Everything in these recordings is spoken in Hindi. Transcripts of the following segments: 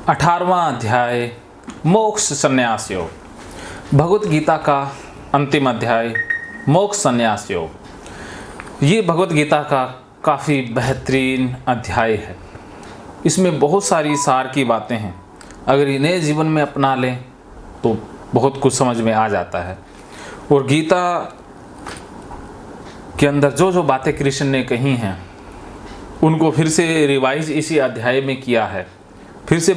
18वां अध्याय मोक्ष संन्यास योग। भगवत गीता का अंतिम अध्याय मोक्ष संन्यास योग। ये भगवत गीता का काफ़ी बेहतरीन अध्याय है। इसमें बहुत सारी सार की बातें हैं। अगर इन्हें जीवन में अपना लें तो बहुत कुछ समझ में आ जाता है। और गीता के अंदर जो जो बातें कृष्ण ने कही हैं उनको फिर से रिवाइज इसी अध्याय में किया है। फिर से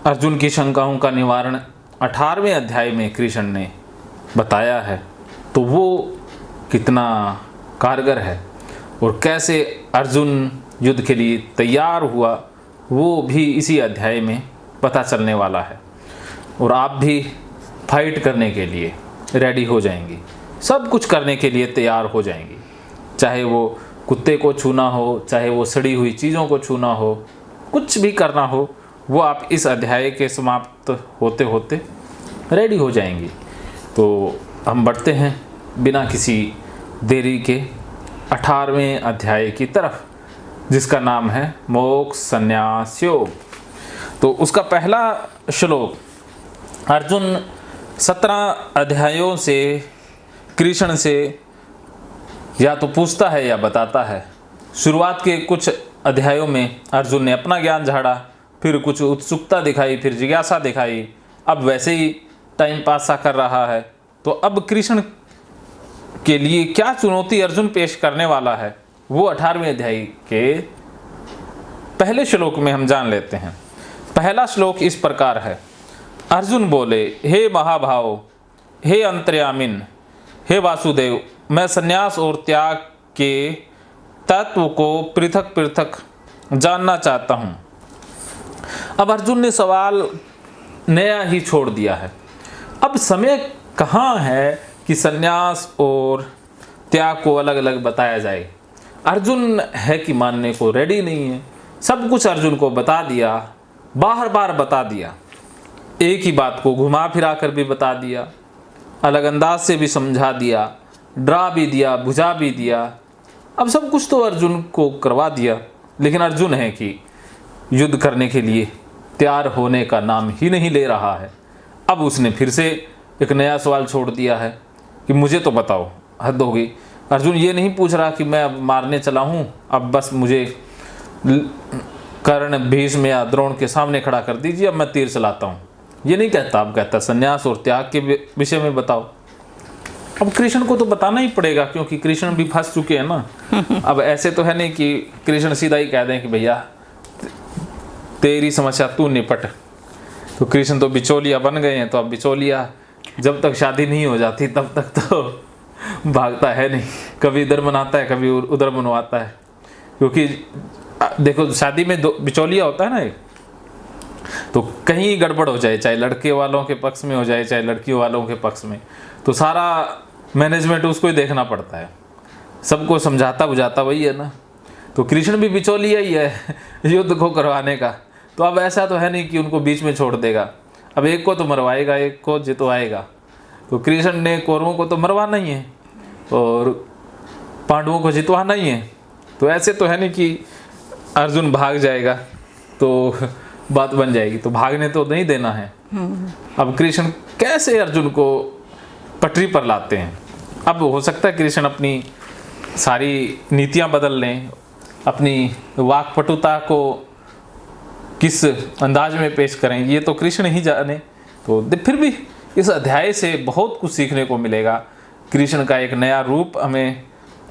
अर्जुन की शंकाओं का निवारण 18वें अध्याय में कृष्ण ने बताया है। तो वो कितना कारगर है और कैसे अर्जुन युद्ध के लिए तैयार हुआ वो भी इसी अध्याय में पता चलने वाला है। और आप भी फाइट करने के लिए रेडी हो जाएंगी, सब कुछ करने के लिए तैयार हो जाएंगी। चाहे वो कुत्ते को छूना हो, चाहे वो सड़ी हुई चीज़ों को छूना हो, कुछ भी करना हो, वो आप इस अध्याय के समाप्त होते होते रेडी हो जाएंगी। तो हम बढ़ते हैं बिना किसी देरी के 18वें अध्याय की तरफ, जिसका नाम है मोक्ष संन्यास योग। तो उसका पहला श्लोक अर्जुन 17 अध्यायों से कृष्ण से या तो पूछता है या बताता है। शुरुआत के कुछ अध्यायों में अर्जुन ने अपना ज्ञान झाड़ा, फिर कुछ उत्सुकता दिखाई, फिर जिज्ञासा दिखाई, अब वैसे ही टाइम पास सा कर रहा है। तो अब कृष्ण के लिए क्या चुनौती अर्जुन पेश करने वाला है वो 18वें अध्याय के पहले श्लोक में हम जान लेते हैं। पहला श्लोक इस प्रकार है। अर्जुन बोले, हे महाभाव, हे अंतर्यामिन, हे वासुदेव, मैं संन्यास और त्याग के तत्व को पृथक पृथक जानना चाहता हूँ। अब अर्जुन ने सवाल नया ही छोड़ दिया है। अब समय कहाँ है कि संन्यास और त्याग को अलग अलग बताया जाए। अर्जुन है कि मानने को रेडी नहीं है। सब कुछ अर्जुन को बता दिया, बार बार बता दिया, एक ही बात को घुमा फिरा कर भी बता दिया, अलग अंदाज से भी समझा दिया, डरा भी दिया, बुझा भी दिया। अब सब कुछ तो अर्जुन को करवा दिया, लेकिन अर्जुन है कि युद्ध करने के लिए तैयार होने का नाम ही नहीं ले रहा है। अब उसने फिर से एक नया सवाल छोड़ दिया है कि मुझे तो बताओ। हद हो गई। अर्जुन ये नहीं पूछ रहा कि मैं अब मारने चला हूँ, अब बस मुझे कर्ण, भीष्म या द्रोण के सामने खड़ा कर दीजिए, अब मैं तीर चलाता हूँ। ये नहीं कहता। अब कहता संन्यास और त्याग के विषय में बताओ। अब कृष्ण को तो बताना ही पड़ेगा, क्योंकि कृष्ण भी फंस चुके हैं ना। अब ऐसे तो है नहीं कि कृष्ण सीधा ही कह दें कि भैया तेरी समस्या तू निपट। तो कृष्ण तो बिचौलिया बन गए हैं। तो अब बिचौलिया जब तक शादी नहीं हो जाती तब तक तो भागता है नहीं, कभी इधर बनाता है, कभी उधर बनवाता है। क्योंकि देखो शादी में बिचौलिया होता है ना, तो कहीं गड़बड़ हो जाए, चाहे लड़के वालों के पक्ष में हो जाए चाहे लड़कियों वालों के पक्ष में, तो सारा मैनेजमेंट उसको ही देखना पड़ता है। सबको समझाता बुझाता वही है ना। तो कृष्ण भी बिचौलिया ही है युद्ध को करवाने का। तो अब ऐसा तो है नहीं कि उनको बीच में छोड़ देगा। अब एक को तो मरवाएगा, एक को जितवाएगा। तो कृष्ण ने कौरवों को तो मरवाना ही है और पांडवों को जितवाना ही है। तो ऐसे तो है नहीं कि अर्जुन भाग जाएगा तो बात बन जाएगी। तो भागने तो नहीं देना है। अब कृष्ण कैसे अर्जुन को पटरी पर लाते हैं। अब हो सकता है कृष्ण अपनी सारी नीतियां बदल लें, अपनी वाक्पटुता को किस अंदाज में पेश करें, ये तो कृष्ण ही जाने। तो फिर भी इस अध्याय से बहुत कुछ सीखने को मिलेगा। कृष्ण का एक नया रूप हमें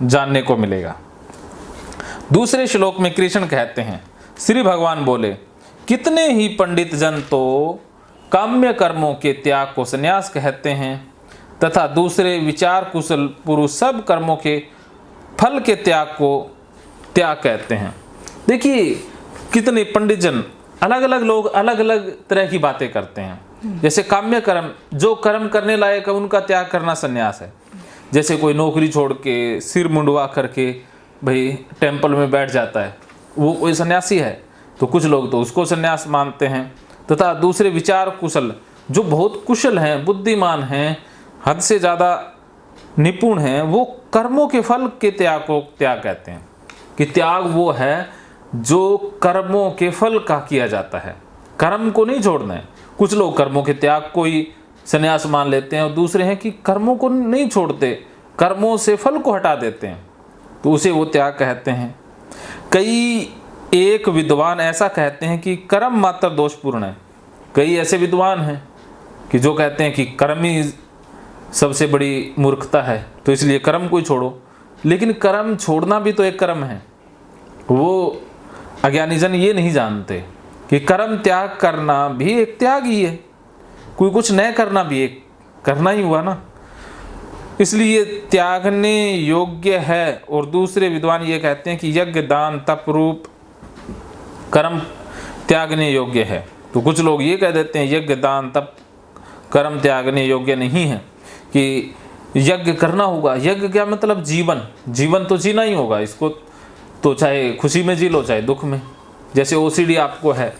जानने को मिलेगा। दूसरे श्लोक में कृष्ण कहते हैं, श्री भगवान बोले, कितने ही पंडित जन तो काम्य कर्मों के त्याग को संन्यास कहते हैं तथा दूसरे विचार कुशल पुरुष सब कर्मों के फल के त्याग को त्याग कहते हैं। देखिए कितने पंडित जन, अलग अलग लोग अलग अलग तरह की बातें करते हैं। जैसे काम्य कर्म, जो कर्म करने लायक है उनका त्याग करना संन्यास है। जैसे कोई नौकरी छोड़ के सिर मुंडवा करके भाई टेम्पल में बैठ जाता है, वो कोई सन्यासी है। तो कुछ लोग तो उसको संन्यास मानते हैं। तथा दूसरे विचार कुशल, जो बहुत कुशल हैं, बुद्धिमान हैं, हद से ज़्यादा निपुण हैं, वो कर्मों के फल के त्याग को त्याग कहते हैं। कि त्याग वो है जो कर्मों के फल का किया जाता है। कर्म को नहीं छोड़ना है। कुछ लोग कर्मों के त्याग को ही संन्यास मान लेते हैं और दूसरे हैं कि कर्मों को नहीं छोड़ते, कर्मों से फल को हटा देते हैं, तो उसे वो त्याग कहते हैं। कई एक विद्वान ऐसा कहते हैं कि कर्म मात्र दोषपूर्ण है। कई ऐसे विद्वान हैं कि जो कहते हैं कि कर्म ही सबसे बड़ी मूर्खता है, तो इसलिए कर्म को ही छोड़ो। लेकिन कर्म छोड़ना भी तो एक कर्म है। वो अज्ञानी जन ये नहीं जानते कि कर्म त्याग करना भी एक त्याग ही है। कोई कुछ न करना भी एक करना ही हुआ ना, इसलिए त्यागने योग्य है। और दूसरे विद्वान ये कहते हैं कि यज्ञ दान तप रूप कर्म त्यागने योग्य है। तो कुछ लोग ये कह देते हैं यज्ञ दान तप कर्म त्यागने योग्य नहीं है, कि यज्ञ करना होगा। यज्ञ क्या मतलब जीवन, जीवन तो जीना ही होगा। इसको तो चाहे खुशी में जी लो चाहे दुख में। जैसे ओसीडी आपको है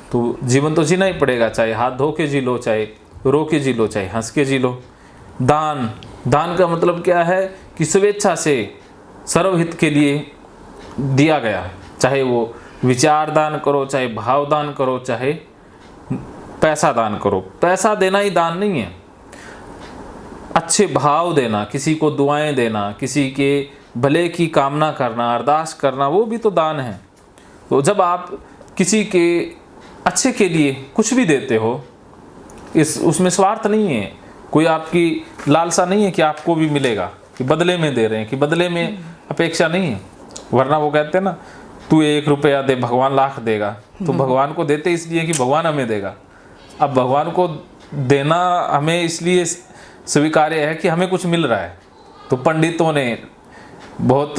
तो जीवन तो जीना ही पड़ेगा, चाहे हाथ धो के जी लो, चाहे रो के जी लो, चाहे हंस के जी लो। दान, दान का मतलब क्या है कि स्वेच्छा से सर्वहित के लिए दिया गया, चाहे वो विचार दान करो, चाहे भाव दान करो, चाहे पैसा दान करो। पैसा देना ही दान नहीं है, अच्छे भाव देना, किसी को दुआएं देना, किसी के भले की कामना करना, अरदास करना, वो भी तो दान है। तो जब आप किसी के अच्छे के लिए कुछ भी देते हो, उसमें स्वार्थ नहीं है, कोई आपकी लालसा नहीं है कि आपको भी मिलेगा, कि बदले में दे रहे हैं, कि बदले में अपेक्षा नहीं है। वरना वो कहते हैं ना, तू 1 रुपया दे भगवान लाख देगा। तो भगवान को देते इसलिए कि भगवान हमें देगा। अब भगवान को देना हमें इसलिए स्वीकार्य है कि हमें कुछ मिल रहा है। तो पंडितों ने बहुत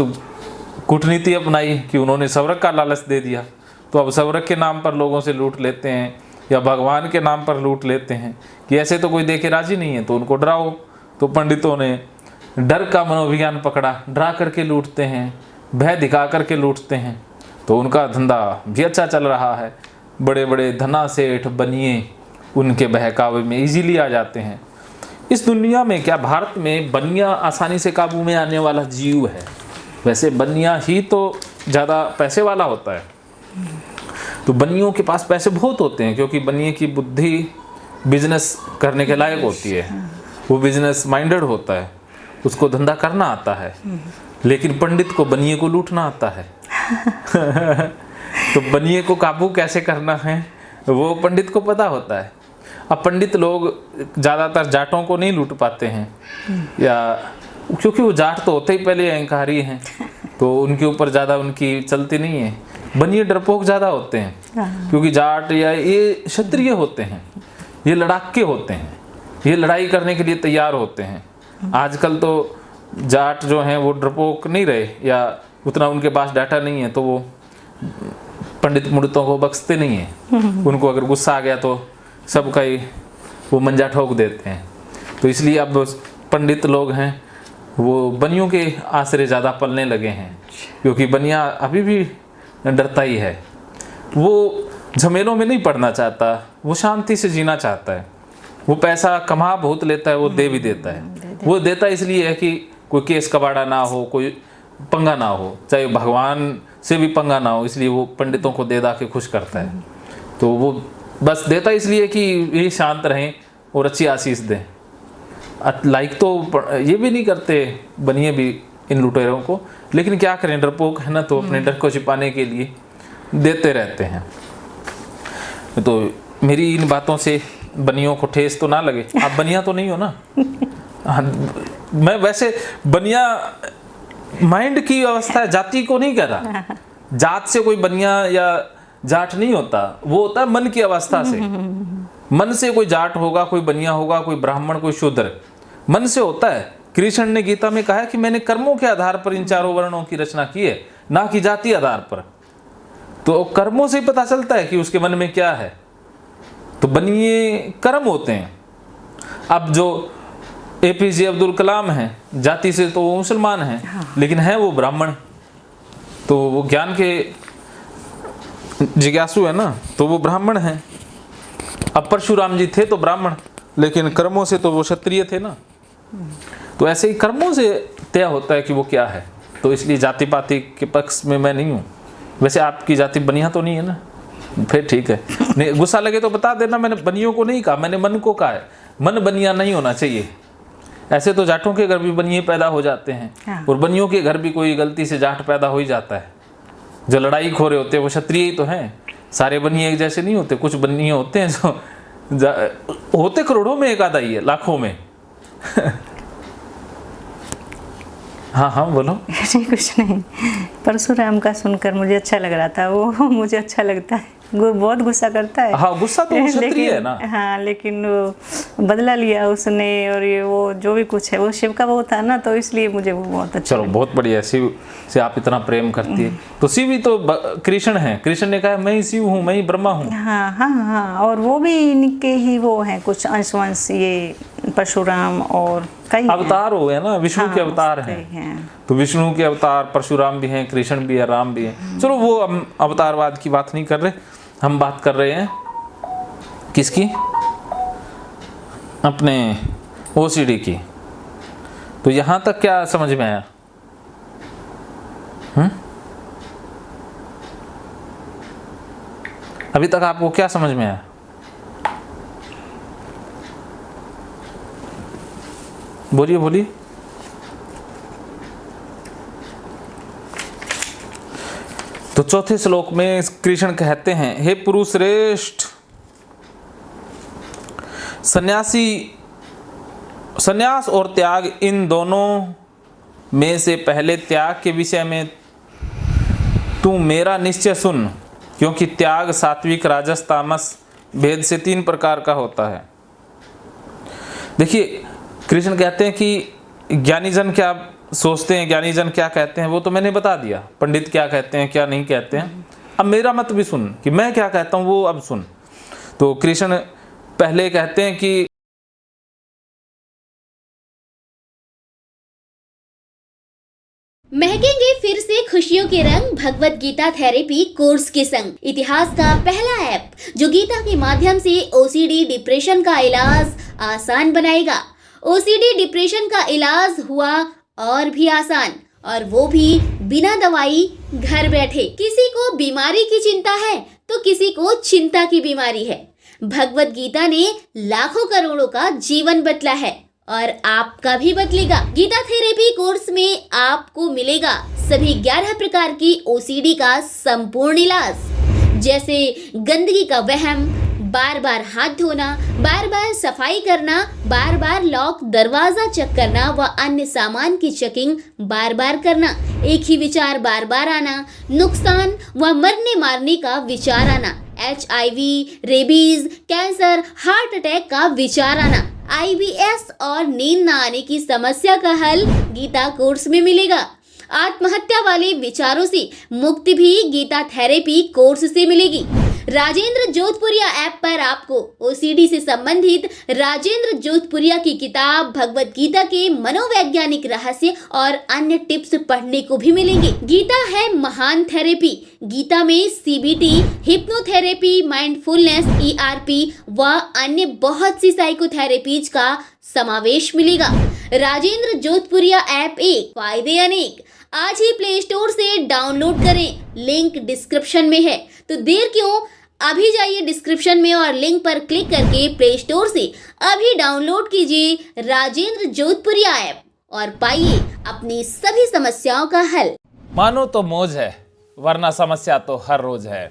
कूटनीति अपनाई कि उन्होंने स्वर्ग का लालच दे दिया। तो अब स्वर्ग के नाम पर लोगों से लूट लेते हैं, या भगवान के नाम पर लूट लेते हैं कि ऐसे तो कोई देखे राजी नहीं है, तो उनको डराओ। तो पंडितों ने डर का मनोविज्ञान पकड़ा, डरा करके लूटते हैं, भय दिखा करके लूटते हैं। तो उनका धंधा भी अच्छा चल रहा है। बड़े बड़े धना सेठ बनिए उनके बहकावे में इजीली आ जाते हैं। इस दुनिया में क्या भारत में बनिया आसानी से काबू में आने वाला जीव है? वैसे बनिया ही तो ज़्यादा पैसे वाला होता है। तो बनियों के पास पैसे बहुत होते हैं, क्योंकि बनिए की बुद्धि बिजनेस करने के लायक होती है, वो बिजनेस माइंडेड होता है, उसको धंधा करना आता है। लेकिन पंडित को बनिए को लूटना आता है। तो बनिए को काबू कैसे करना है वो पंडित को पता होता है। अब पंडित लोग ज़्यादातर जाटों को नहीं लूट पाते हैं, या क्योंकि वो जाट तो होते ही पहले अहंकारी हैं, तो उनके ऊपर ज़्यादा उनकी चलती नहीं है। बनिए डरपोक ज़्यादा होते हैं, क्योंकि जाट या ये क्षत्रिय होते हैं, ये लड़ाके होते हैं, ये लड़ाई करने के लिए तैयार होते हैं। आजकल तो जाट जो हैं वो डरपोक नहीं रहे, या उतना उनके पास डाटा नहीं है, तो वो पंडित मुंडितों को बख्शते नहीं हैं। उनको अगर गुस्सा आ गया तो सबका ही वो मंजा ठोक देते हैं। तो इसलिए अब पंडित लोग हैं वो बनियों के आश्रय ज़्यादा पलने लगे हैं, क्योंकि बनिया अभी भी डरता ही है। वो झमेलों में नहीं पड़ना चाहता, वो शांति से जीना चाहता है। वो पैसा कमा बहुत लेता है, वो दे भी देता है। वो देता इसलिए है कि कोई केस कबाड़ा ना हो, कोई पंगा ना हो, चाहे भगवान से भी पंगा ना हो, इसलिए वो पंडितों को दे दा के खुश करता है। तो वो बस देता इसलिए कि ये शांत रहें और अच्छी आशीष दें। लाइक तो ये भी नहीं करते बनिए भी इन लुटेरों को, लेकिन क्या करें, डरपोक है ना, तो अपने डर को छिपाने के लिए देते रहते हैं। तो मेरी इन बातों से बनियों को ठेस तो ना लगे। आप बनिया तो नहीं हो ना? मैं वैसे बनिया माइंड की अवस्था है, जाति को नहीं कह रहा। जात से कोई बनिया या जाट नहीं होता, वो होता है मन की अवस्था से। मन से कोई जाट होगा, कोई बनिया होगा, कोई ब्राह्मण, कोई शूद्र, मन से होता है। कृष्ण ने गीता में कहा है कि मैंने कर्मों के आधार पर इन चारों वर्णों की रचना की है, ना कि जाति आधार पर। तो कर्मों से पता चलता है कि उसके मन में क्या है। तो बनिए कर्म होते हैं। अब जो APJ अब्दुल कलाम हैं, जाति से तो वो मुसलमान हैं, लेकिन है वो ब्राह्मण, तो वो ज्ञान के जिज्ञासु है ना, तो वो ब्राह्मण हैं। अब परशुराम जी थे तो ब्राह्मण, लेकिन कर्मों से तो वो क्षत्रिय थे ना। तो ऐसे ही कर्मों से तय होता है कि वो क्या है। तो इसलिए जाति पाति के पक्ष में मैं नहीं हूँ। वैसे आपकी जाति बनिया तो नहीं है ना? फिर ठीक है। नहीं गुस्सा लगे तो बता देना, मैंने बनियों को नहीं कहा, मैंने मन को कहा है। मन बनिया नहीं होना चाहिए। ऐसे तो जाटों के घर भी बनिए पैदा हो जाते हैं। हाँ। और बनियों के घर भी कोई गलती से जाट पैदा हो ही जाता है। जो लड़ाई खोरे होते हैं वो क्षत्रिय ही तो हैं। सारे बनिए एक जैसे नहीं होते, कुछ बनिए होते हैं जो होते करोड़ों में एक आधा ही है, लाखों में। हाँ हाँ बोलो। नहीं कुछ नहीं, परशुराम का सुनकर मुझे अच्छा लग रहा था। वो मुझे अच्छा लगता है, बहुत गुस्सा करता है। हाँ गुस्सा तो क्षत्रिय है ना। हाँ लेकिन वो बदला लिया उसने, और ये वो जो भी कुछ है वो शिव का वो था ना, तो इसलिए मुझे वो बहुत अच्छा चलो बहुत बढ़िया। शिव से आप इतना प्रेम करती है तो शिव ही तो कृष्ण है। कृष्ण ने कहा मैं ही शिव हूँ, मैं ही ब्रह्मा हूँ। हाँ हाँ हाँ, और वो भी इनके ही वो हैं कुछ अंश ये परशुराम और कई अवतार हो गए ना, विष्णु हाँ, के अवतार हैं। तो विष्णु के अवतार परशुराम भी हैं, कृष्ण भी है, राम भी है। चलो वो हम अवतारवाद की बात नहीं कर रहे, हम बात कर रहे हैं किसकी, अपने ओसीडी की। तो यहां तक क्या समझ में आया? अभी तक आपको क्या समझ में आया? बोलिए बोलिए। तो चौथे श्लोक में कृष्ण कहते हैं, हे पुरुष श्रेष्ठ, संन्यास और त्याग इन दोनों में से पहले त्याग के विषय में तू मेरा निश्चय सुन, क्योंकि त्याग सात्विक राजस तामस भेद से 3 प्रकार का होता है। देखिए कृष्ण कहते हैं कि ज्ञानी जन क्या सोचते हैं, ज्ञानी जन क्या कहते हैं, वो तो मैंने बता दिया। पंडित क्या कहते हैं क्या नहीं कहते हैं। अब मेरा मत भी सुन कि मैं क्या कहता हूँ, वो अब सुन। तो कृष्ण पहले कहते हैं कि महकेंगे फिर से खुशियों के रंग भगवत गीता थेरेपी कोर्स के संग। इतिहास का पहला ऐप जो गीता के माध्यम से ओसीडी डिप्रेशन का इलाज आसान बनाएगा। ओसीडी डिप्रेशन का इलाज हुआ और भी आसान, और वो भी बिना दवाई, घर बैठे। किसी को बीमारी की चिंता है तो किसी को चिंता की बीमारी है। भगवत गीता ने लाखों करोड़ों का जीवन बदला है और आपका भी बदलेगा। गीता थेरेपी कोर्स में आपको मिलेगा सभी 11 प्रकार की ओसीडी का संपूर्ण इलाज, जैसे गंदगी का वहम, बार बार हाथ धोना, बार बार सफाई करना, बार बार लॉक दरवाजा चेक करना व अन्य सामान की चेकिंग बार बार करना, एक ही विचार बार बार आना, नुकसान व मरने मारने का विचार आना, HIV, rabies, cancer, heart attack का विचार आना, IBS और नींद न आने की समस्या का हल गीता कोर्स में मिलेगा। आत्महत्या वाले विचारों से मुक्ति भी गीता थेरेपी कोर्स से मिलेगी। राजेंद्र जोधपुरिया ऐप पर आपको ओसीडी से संबंधित राजेंद्र जोधपुरिया की किताब भगवत गीता के मनोवैज्ञानिक रहस्य और अन्य टिप्स पढ़ने को भी मिलेंगे। गीता है महान थेरेपी। गीता में CBT, हिप्नोथेरेपी, माइंडफुलनेस, ERP व अन्य बहुत सी साइकोथेरेपीज का समावेश मिलेगा। राजेंद्र जोधपुरिया ऐप एक, फायदे अनेक। आज ही प्ले स्टोर से डाउनलोड करें, लिंक डिस्क्रिप्शन में है। तो देर क्यों, अभी जाइए डिस्क्रिप्शन में और लिंक पर क्लिक करके प्ले स्टोर से अभी डाउनलोड कीजिए राजेंद्र जोधपुरिया ऐप और पाइए अपनी सभी समस्याओं का हल। मानो तो मौज है, वरना समस्या तो हर रोज है।